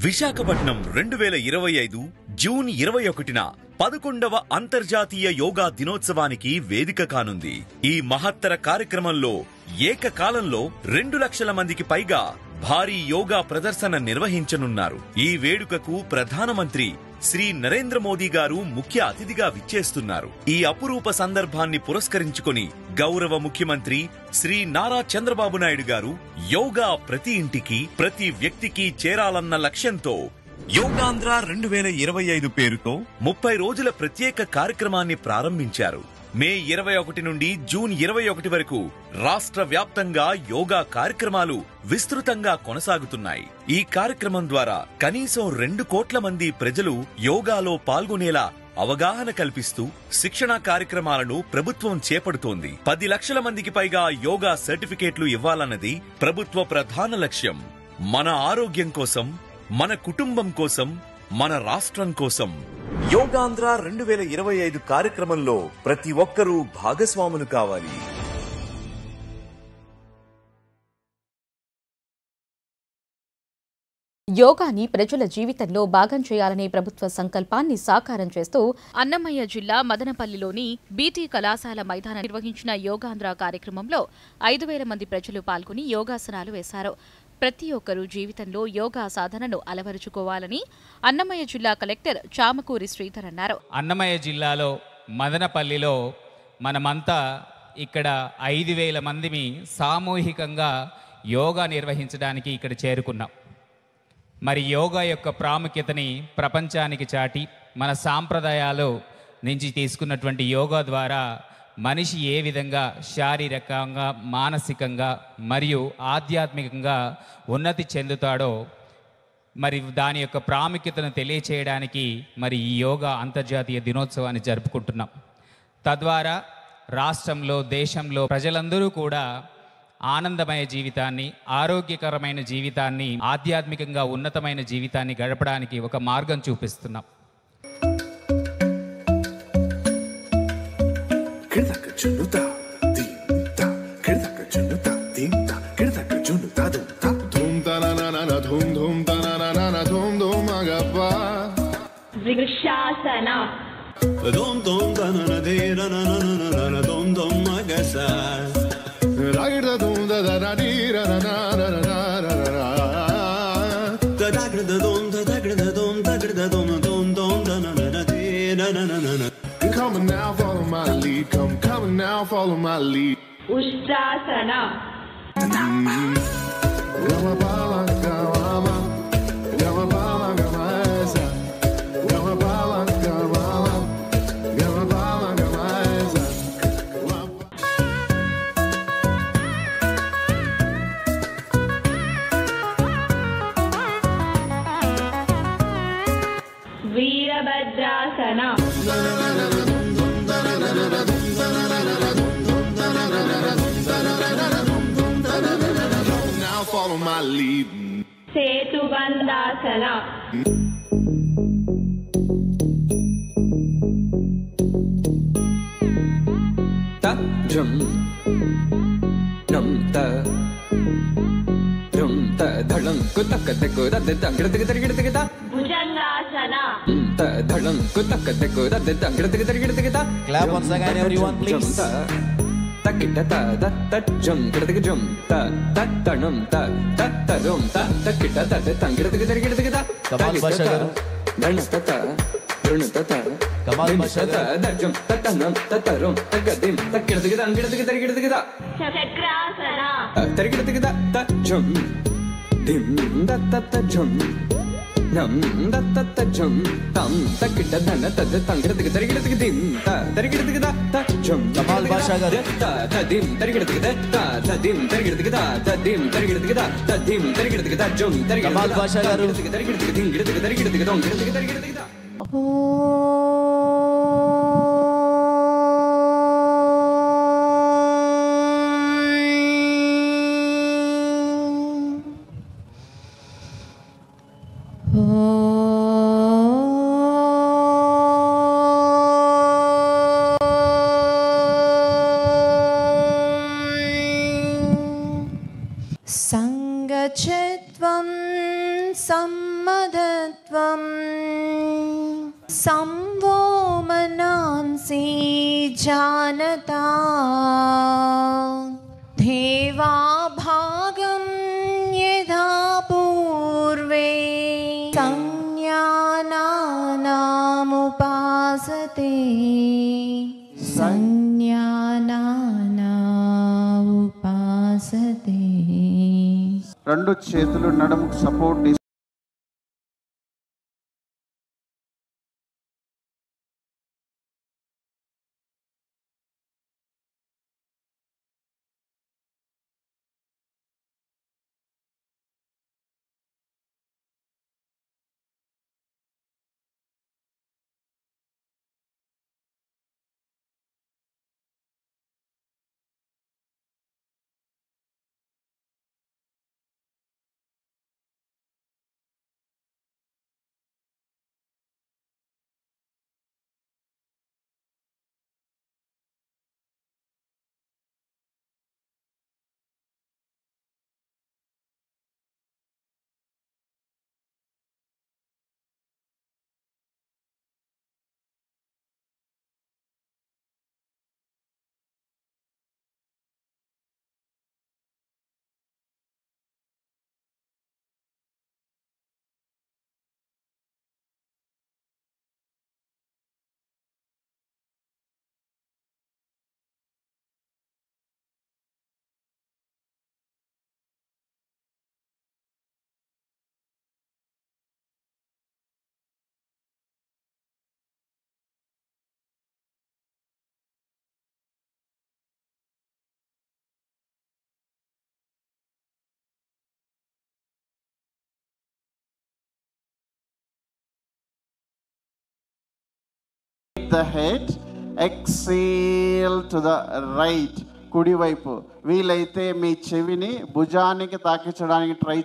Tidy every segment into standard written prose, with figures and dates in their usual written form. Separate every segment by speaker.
Speaker 1: Visakhapatnam 2025 June 21న 11వ అంతర్జాతీయ యోగా దినోత్సవానికి వేదిక కానుంది. ఈ మహత్తర కార్యక్రమంలో ఏకకాలంలో 2 లక్షల మందికి పైగా భారీ యోగా ప్రదర్శన నిర్వహించనున్నారు. ఈ వేడుకకు ప్రధానమంత్రి శ్రీ నరేంద్ర మోదీ గారు ముఖ్య అతిథిగా విచ్చేస్తున్నారు. ఈ అపురూప సందర్భాన్ని పురస్కరించుకొని గౌరవ ముఖ్యమంత్రి శ్రీ నారా చంద్రబాబు నాయుడు గారు యోగా ప్రతి ఇంటికి, ప్రతి వ్యక్తికి చేరాలన్న లక్ష్యంతో యోగాంధ్ర 2025 పేరుతో 30 రోజుల ప్రత్యేక కార్యక్రమాన్ని ప్రారంభించారు. మే 21 నుండి జూన్ 21 వరకు రాష్ట్ర వ్యాప్తంగా యోగా కార్యక్రమాలు విస్తృతంగా కొనసాగుతున్నాయి. ఈ కార్యక్రమం ద్వారా కనీసం 2 కోట్ల మంది ప్రజలు యోగాలో పాల్గొనేలా అవగాహన కల్పిస్తూ శిక్షణా కార్యక్రమాలను ప్రభుత్వం చేపడుతోంది. 10 లక్షల మందికి పైగా యోగా సర్టిఫికేట్లు ఇవ్వాలన్నది ప్రభుత్వ ప్రధాన లక్ష్యం. మన ఆరోగ్యం కోసం, మన కుటుంబం కోసం, మన రాష్ట్రం కోసం యోగాంధ్ర 2025 కార్యక్రమంలో ప్రతి ఒక్కరూ భాగస్వాములు కావాలి.
Speaker 2: యోగాని ప్రజల జీవితంలో భాగం చేయాలనే ప్రభుత్వ సంకల్పాన్ని సాకారం చేస్తూ అన్నమయ్య జిల్లా మదనపల్లిలోని బీటీ కళాశాల మైదానం నిర్వహించిన యోగాంధ్ర కార్యక్రమంలో 5,000 మంది ప్రజలు పాల్గొని యోగాసనాలు వేశారు. ప్రతి ఒక్కరూ జీవితంలో యోగా సాధనను అలవరుచుకోవాలని అన్నమయ్య జిల్లా కలెక్టర్ చామకూరి శ్రీధర్ అన్నారు.
Speaker 3: అన్నమయ్య జిల్లాలో మదనపల్లిలో మనమంతా ఇక్కడ 5,000 మందిని సామూహికంగా యోగా నిర్వహించడానికి ఇక్కడ చేరుకున్నాం. మరి యోగా యొక్క ప్రాముఖ్యతని ప్రపంచానికి చాటి మన సాంప్రదాయాలు నుంచి తీసుకున్నటువంటి యోగా ద్వారా మనిషి ఏ విధంగా శారీరకంగా, మానసికంగా మరియు ఆధ్యాత్మికంగా ఉన్నతి చెందుతాడో మరి దాని యొక్క ప్రాముఖ్యతను తెలియచేయడానికి మరి ఈ యోగా అంతర్జాతీయ దినోత్సవాన్ని జరుపుకుంటున్నాం. తద్వారా రాష్ట్రంలో, దేశంలో ప్రజలందరూ కూడా ఆనందమయ జీవితాన్ని, ఆరోగ్యకరమైన జీవితాన్ని, ఆధ్యాత్మికంగా ఉన్నతమైన జీవితాన్ని గడపడానికి ఒక మార్గం చూపిస్తున్నాం.
Speaker 4: Come on now, follow my lead. Come on now, follow my lead.
Speaker 5: Ustrasana. Veerabhadrasana.
Speaker 4: Now follow my lead.
Speaker 5: Setubandhasana.
Speaker 6: Ta drum drum ta drum ta dhalam kutak tak da da dangड़ tag tag tag ta
Speaker 5: Bhujangasana.
Speaker 6: ta dhalam kutak tak da da dangड़ tag tag tag ta.
Speaker 7: Clap once again everyone please.
Speaker 6: Takita ta da ta jum tag jum ta ta tanum ta ta tarum ta takita ta da dangड़ tag tag tag ta.
Speaker 7: Kamal Basha garu.
Speaker 6: Dhan ta ta run ta ta
Speaker 7: Kamal Basha garu.
Speaker 6: da jum ta tanum ta tarum tagadim takita tag dangड़ tag tag tag ta.
Speaker 5: Chakrasana.
Speaker 6: Tarigida tagida ta jum dim da ta ta jum nam da ta ta jum tam takida dana ta da tangida tagida tarigida tagidim ta tarigida tagida ta jum
Speaker 7: Kamal Basha garu.
Speaker 6: ta ta dim tarigida tagida ta dim tarigida tagida ta dim tarigida tagida ta dim tarigida tagida jum tarigida
Speaker 7: Kamal Basha garu.
Speaker 6: tarigida tagida tarigida tagida tarigida tagida tarigida tagida.
Speaker 8: Sangachitvam sam మదత్వం సంవో మనాంసి జానతా దేవా భాగం యథా పూర్వే సంజ్ఞానాముపాసతే సంజ్ఞానాముపాసతే.
Speaker 9: రెండు చేతులు నడుముకు support the head, exhale to the right, కుడివైపు. వీలైతే మీ చెవిని భుజానికి తాకించడానికి ట్రై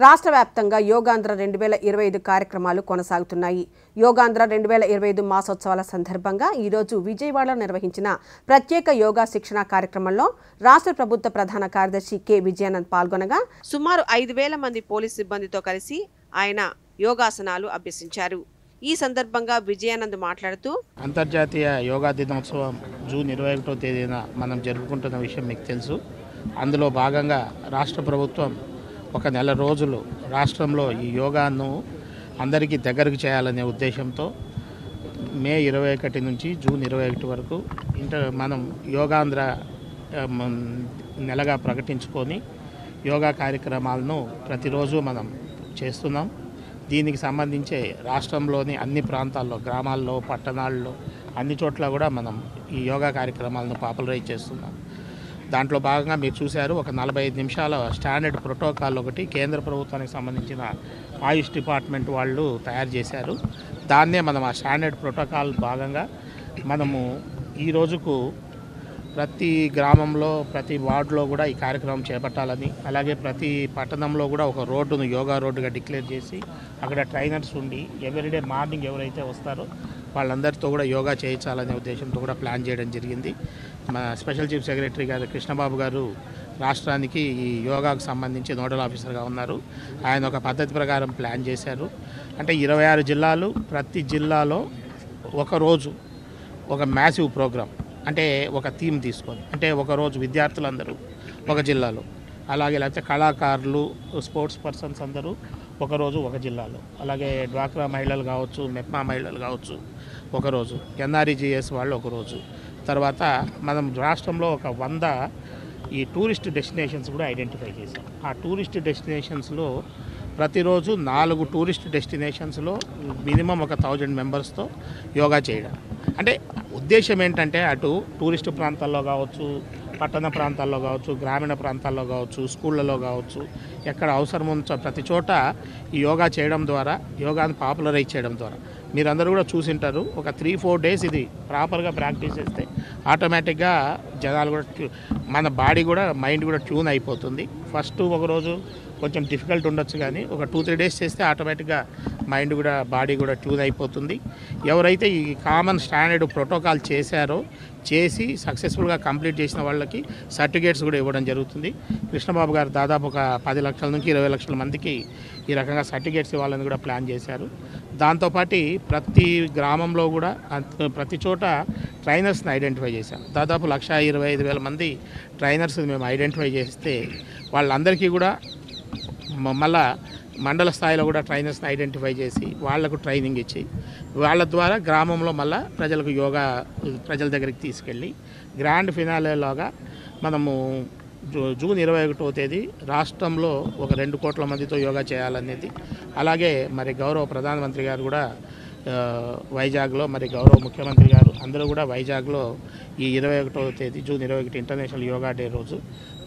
Speaker 10: రాష్ట్ర వ్యాప్తంగా యోగాంధ్ర 2025 కార్యక్రమాలు కొనసాగుతున్నాయి. యోగాంధ్ర 2025 మాసోత్సవాల సందర్భంగా ఈరోజు విజయవాడలో నిర్వహించిన ప్రత్యేక యోగా శిక్షణ కార్యక్రమంలో రాష్ట్ర ప్రభుత్వ ప్రధాన కార్యదర్శి కె విజయానంద్ పాల్గొనగా సుమారు 5,000 మంది పోలీసు సిబ్బందితో కలిసి ఆయన యోగాసనాలు అభ్యసించారు. ఈ సందర్భంగా విజయానంద్ మాట్లాడుతూ
Speaker 11: అంతర్జాతీయ యోగా దినోత్సవం జూన్ 21వ తేదీన మనం జరుపుకుంటున్న విషయం మీకు తెలుసు. అందులో భాగంగా రాష్ట్ర ప్రభుత్వం ఒక నెల రోజులు రాష్ట్రంలో ఈ యోగాను అందరికీ దగ్గరకు చేయాలనే ఉద్దేశంతో మే 21 నుంచి జూన్ 21 వరకు మనం యోగాంధ్ర నెలగా ప్రకటించుకొని యోగా కార్యక్రమాలను ప్రతిరోజు మనం చేస్తున్నాం. దీనికి సంబంధించి రాష్ట్రంలోని అన్ని ప్రాంతాల్లో, గ్రామాల్లో, పట్టణాల్లో అన్ని చోట్ల కూడా మనం ఈ యోగా కార్యక్రమాలను పాపులరైజ్ చేస్తున్నాం. దాంట్లో భాగంగా మీరు చూశారు, ఒక 45 నిమిషాల స్టాండర్డ్ ప్రోటోకాల్ ఒకటి కేంద్ర ప్రభుత్వానికి సంబంధించిన ఆయుష్ డిపార్ట్మెంట్ వాళ్ళు తయారు చేశారు. దాన్నే మనం ఆ స్టాండర్డ్ ప్రోటోకాల్ భాగంగా మనము ఈ రోజుకు ప్రతి గ్రామంలో, ప్రతి వార్డులో కూడా ఈ కార్యక్రమం చేపట్టాలని, అలాగే ప్రతి పట్టణంలో కూడా ఒక రోడ్డును యోగా రోడ్డుగా డిక్లేర్ చేసి అక్కడ ట్రైనర్స్ ఉండి ఎవ్రీడే మార్నింగ్ ఎవరైతే వస్తారో వాళ్ళందరితో కూడా యోగా చేయించాలనే ఉద్దేశంతో కూడా ప్లాన్ చేయడం జరిగింది. మన స్పెషల్ చీఫ్ సెక్రటరీ గారు కృష్ణబాబు గారు రాష్ట్రానికి ఈ యోగాకు సంబంధించి నోడల్ ఆఫీసర్గా ఉన్నారు. ఆయన ఒక పద్ధతి ప్రకారం ప్లాన్ చేశారు. అంటే 26 జిల్లాలు, ప్రతి జిల్లాలో ఒకరోజు ఒక మ్యాసివ్ ప్రోగ్రామ్, అంటే ఒక థీమ్ తీసుకొని, అంటే ఒకరోజు విద్యార్థులందరూ ఒక జిల్లాలో, అలాగే లేకపోతే కళాకారులు, స్పోర్ట్స్ పర్సన్స్ అందరూ ఒకరోజు ఒక జిల్లాలో, అలాగే డ్వాక్రా మహిళలు కావచ్చు, మెప్మా మహిళలు కావచ్చు ఒకరోజు, ఎన్ఆర్ఈజీఎస్ వాళ్ళు ఒకరోజు. తర్వాత మనం రాష్ట్రంలో ఒక 100 ఈ టూరిస్ట్ డెస్టినేషన్స్ కూడా ఐడెంటిఫై చేశాం. ఆ టూరిస్ట్ డెస్టినేషన్స్లో ప్రతిరోజు 4 టూరిస్ట్ డెస్టినేషన్స్లో మినిమం ఒక 1000 మెంబర్స్తో యోగా చేయడం. అంటే ఉద్దేశం ఏంటంటే అటు టూరిస్ట్ ప్రాంతాల్లో కావచ్చు, పట్టణ ప్రాంతాల్లో కావచ్చు, గ్రామీణ ప్రాంతాల్లో కావచ్చు, స్కూళ్ళలో కావచ్చు, ఎక్కడ అవసరం ఉందో ప్రతి చోట ఈ యోగా చేయడం ద్వారా, యోగాను పాపులరైజ్ చేయడం ద్వారా మీరందరూ కూడా చూసింటారు. ఒక 3-4 డేస్ ఇది ప్రాపర్గా ప్రాక్టీస్ చేస్తే ఆటోమేటిక్గా జనాలు కూడా మన బాడీ కూడా, మైండ్ కూడా ట్యూన్ అయిపోతుంది. ఫస్ట్ ఒకరోజు కొంచెం డిఫికల్ట్ ఉండొచ్చు, కానీ ఒక 2-3 డేస్ చేస్తే ఆటోమేటిక్గా మైండ్ కూడా, బాడీ కూడా ట్యూన్ అయిపోతుంది. ఎవరైతే ఈ కామన్ స్టాండర్డ్ ప్రోటోకాల్ చేశారో, చేసి సక్సెస్ఫుల్గా కంప్లీట్ చేసిన వాళ్ళకి సర్టిఫికేట్స్ కూడా ఇవ్వడం జరుగుతుంది. కృష్ణబాబు గారు దాదాపు ఒక 10 లక్షల నుంచి 20 లక్షల మందికి ఈ రకంగా సర్టిఫికేట్స్ ఇవ్వాలని కూడా ప్లాన్ చేశారు. దాంతోపాటు ప్రతి గ్రామంలో కూడా, ప్రతి చోట ట్రైనర్స్ని ఐడెంటిఫై చేశాం. దాదాపు 1,25,000 మంది ట్రైనర్స్ మేము ఐడెంటిఫై చేస్తే వాళ్ళందరికీ కూడా మళ్ళా మండల స్థాయిలో కూడా ట్రైనర్స్ని ఐడెంటిఫై చేసి వాళ్లకు ట్రైనింగ్ ఇచ్చి వాళ్ళ ద్వారా గ్రామంలో మళ్ళీ ప్రజలకు యోగా ప్రజల దగ్గరికి తీసుకెళ్ళి గ్రాండ్ ఫినాలేలాగా మనము జూన్ 21వ తేదీ రాష్ట్రంలో ఒక 2 కోట్ల మందితో యోగా చేయాలనేది. అలాగే మరి గౌరవ ప్రధానమంత్రి గారు కూడా వైజాగ్లో, మరి గౌరవ ముఖ్యమంత్రి గారు అందరూ కూడా వైజాగ్లో ఈ 21వ తేదీ జూన్ 21 ఇంటర్నేషనల్ యోగా డే రోజు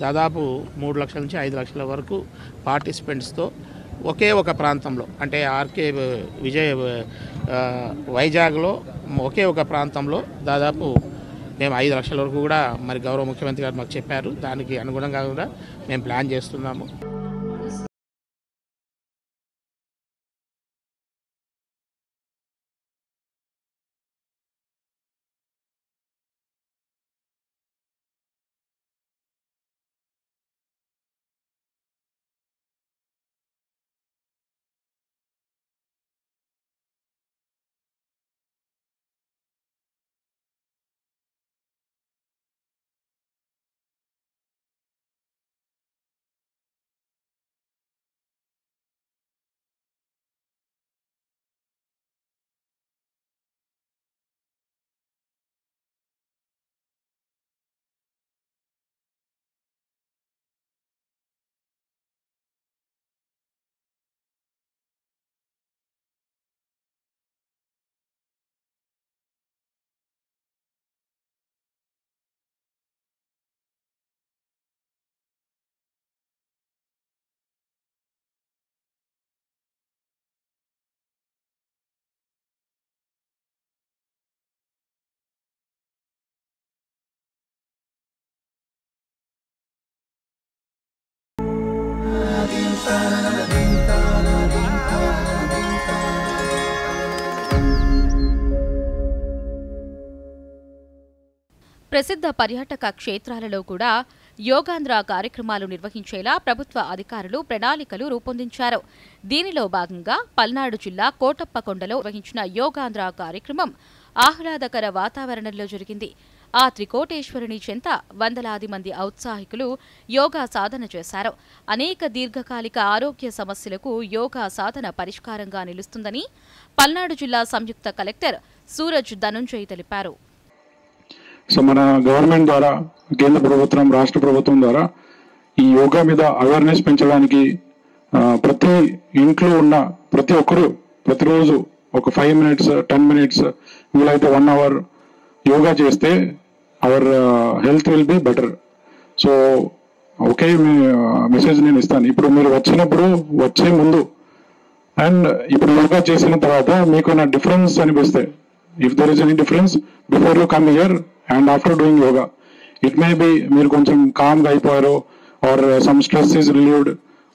Speaker 11: దాదాపు 3 లక్షల నుంచి 5 లక్షల వరకు పార్టిసిపెంట్స్తో ఒకే ఒక ప్రాంతంలో, అంటే ఆర్కే వైజాగ్లో ఒకే ఒక ప్రాంతంలో దాదాపు మేము 5 లక్షల వరకు కూడా మరి గౌరవ ముఖ్యమంత్రి గారు మాకు చెప్పారు. దానికి అనుగుణంగా కూడా మేము ప్లాన్ చేస్తున్నాము.
Speaker 2: ప్రసిద్ధ పర్యాటక క్షేత్రాలలో కూడా యోగాంధ్ర కార్యక్రమాలు నిర్వహించేలా ప్రభుత్వ అధికారులు ప్రణాళికలు రూపొందించారు. దీనిలో భాగంగా పల్నాడు జిల్లా కోటప్పకొండలో నిర్వహించిన యోగాంధ్ర కార్యక్రమం ఆహ్లాదకర వాతావరణంలో జరిగింది. ఆ త్రికోటేశ్వరుని చెంత వందలాది మంది ఔత్సాహికులు యోగా సాధన చేశారు. అనేక దీర్ఘకాలిక ఆరోగ్య సమస్యలకు యోగా సాధన పరిష్కారంగా నిలుస్తుందని పల్నాడు జిల్లా సంయుక్త కలెక్టర్ సూరజ్ ధనుంజయ్ తెలిపారు.
Speaker 12: సో మన గవర్నమెంట్ ద్వారా, కేంద్ర ప్రభుత్వం, రాష్ట్ర ప్రభుత్వం ద్వారా ఈ యోగా మీద అవేర్నెస్ పెంచడానికి ప్రతి ఇంట్లో ఉన్న ప్రతి ఒక్కరూ ప్రతిరోజు ఒక 5 minutes 10 minutes వీలైతే 1 hour యోగా చేస్తే our health will be better. So okay message నేను ఇస్తాను. ఇప్పుడు మీరు వచ్చే ముందు అండ్ ఇప్పుడు యోగా చేసిన తర్వాత మీకు నా డిఫరెన్స్ అనిపిస్తే, if there is any difference before you come here and after doing yoga, it may be మీరు కొంచెం కామ్గా అయిపోయారు, or some stress is relieved,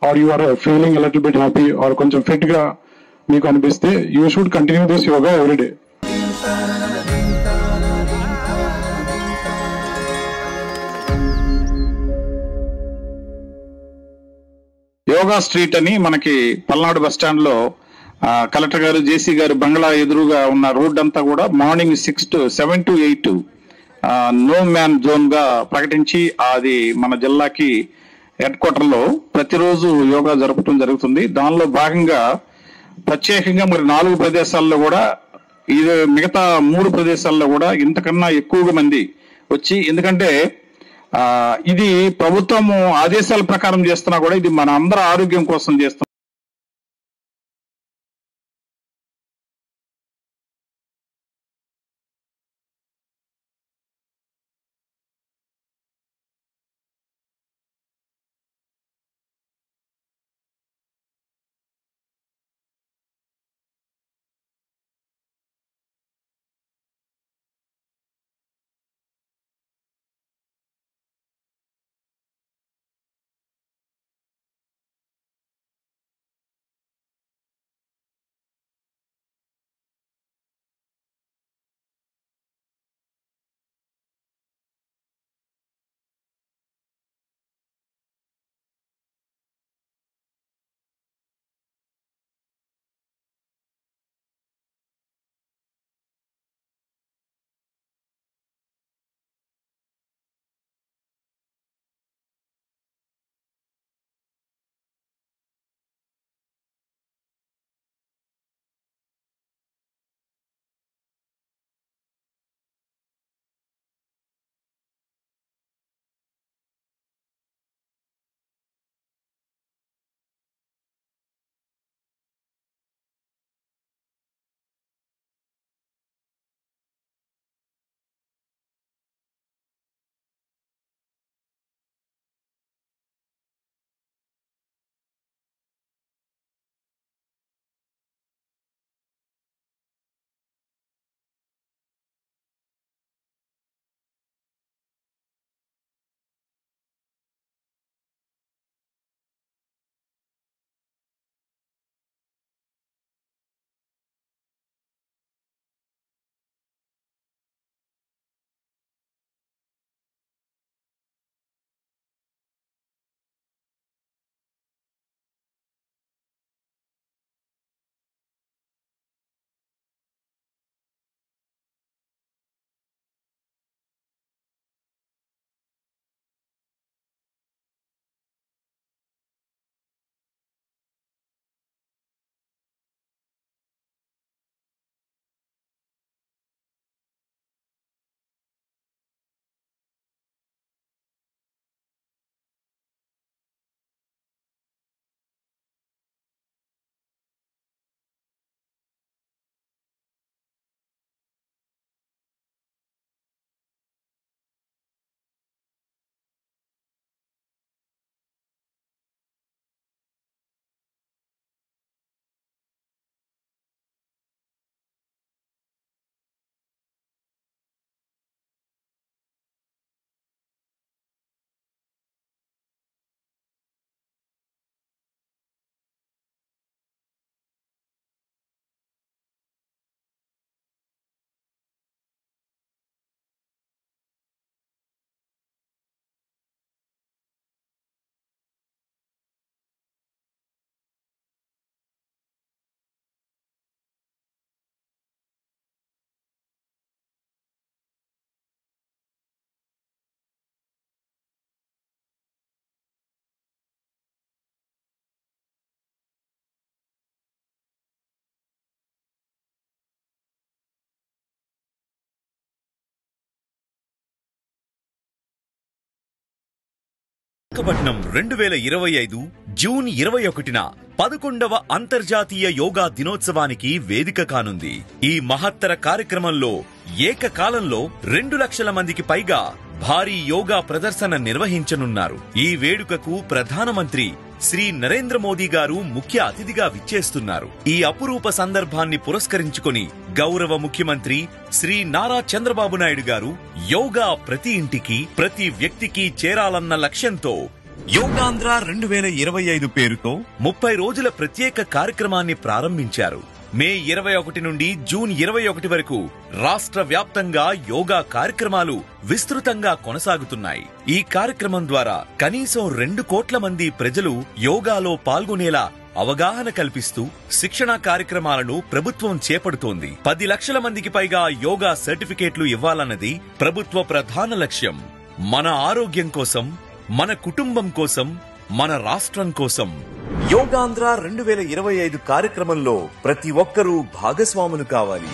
Speaker 12: or you are feeling little bit happy, or కొంచెం ఫిట్గా మీకు అనిపిస్తే you should continue this yoga everyday.
Speaker 13: Yoga street అని మనకి పల్నాడు బస్ స్టాండ్ లో కలెక్టర్ గారు, జేసీ గారు బంగ్లా ఎదురుగా ఉన్న రోడ్ అంతా కూడా morning 7 to 8 no man zone గా ప్రకటించి అది మన జిల్లాకి హెడ్ క్వార్టర్ లో ప్రతిరోజు యోగా జరపడం జరుగుతుంది. దానిలో భాగంగా ప్రత్యేకంగా మరి 4 ప్రదేశాల్లో కూడా, ఇది మిగతా 3 ప్రదేశాల్లో కూడా ఇంతకన్నా ఎక్కువగా మంది వచ్చి, ఎందుకంటే ఇది ప్రభుత్వం ఆదేశాల ప్రకారం చేస్తున్నా కూడా ఇది మన అందరి ఆరోగ్యం కోసం చేస్తున్నాం.
Speaker 1: విశాఖపట్నం 2025 జూన్ 21న 11వ అంతర్జాతీయ యోగా దినోత్సవానికి వేదిక కానుంది. ఈ మహత్తర కార్యక్రమంలో ఏకకాలంలో 2 లక్షల మందికి పైగా భారీ యోగా ప్రదర్శన నిర్వహించనున్నారు. ఈ వేడుకకు ప్రధానమంత్రి శ్రీ నరేంద్ర మోదీ గారు ముఖ్య అతిథిగా విచ్చేస్తున్నారు. ఈ అపురూప సందర్భాన్ని పురస్కరించుకొని గౌరవ ముఖ్యమంత్రి శ్రీ నారా చంద్రబాబు నాయుడు గారు యోగా ప్రతి ఇంటికి, ప్రతి వ్యక్తికి చేరాలన్న లక్ష్యంతో యోగాంధ్ర 2025 పేరుతో 30 రోజుల ప్రత్యేక కార్యక్రమాన్ని ప్రారంభించారు. మే 21 నుండి జూన్ 21 వరకు రాష్ట్ర వ్యాప్తంగా యోగా కార్యక్రమాలు విస్తృతంగా కొనసాగుతున్నాయి. ఈ కార్యక్రమం ద్వారా కనీసం 2 కోట్ల మంది ప్రజలు యోగాలో పాల్గొనేలా అవగాహన కల్పిస్తూ శిక్షణా కార్యక్రమాలను ప్రభుత్వం చేపడుతోంది. 10 లక్షల మందికి పైగా యోగా సర్టిఫికేట్లు ఇవ్వాలన్నది ప్రభుత్వ ప్రధాన లక్ష్యం. మన ఆరోగ్యం కోసం, మన కుటుంబం కోసం, మన రాష్ట్రం కోసం యోగాంధ్ర 2025 కార్యక్రమంలో ప్రతి ఒక్కరూ భాగస్వాములు కావాలి.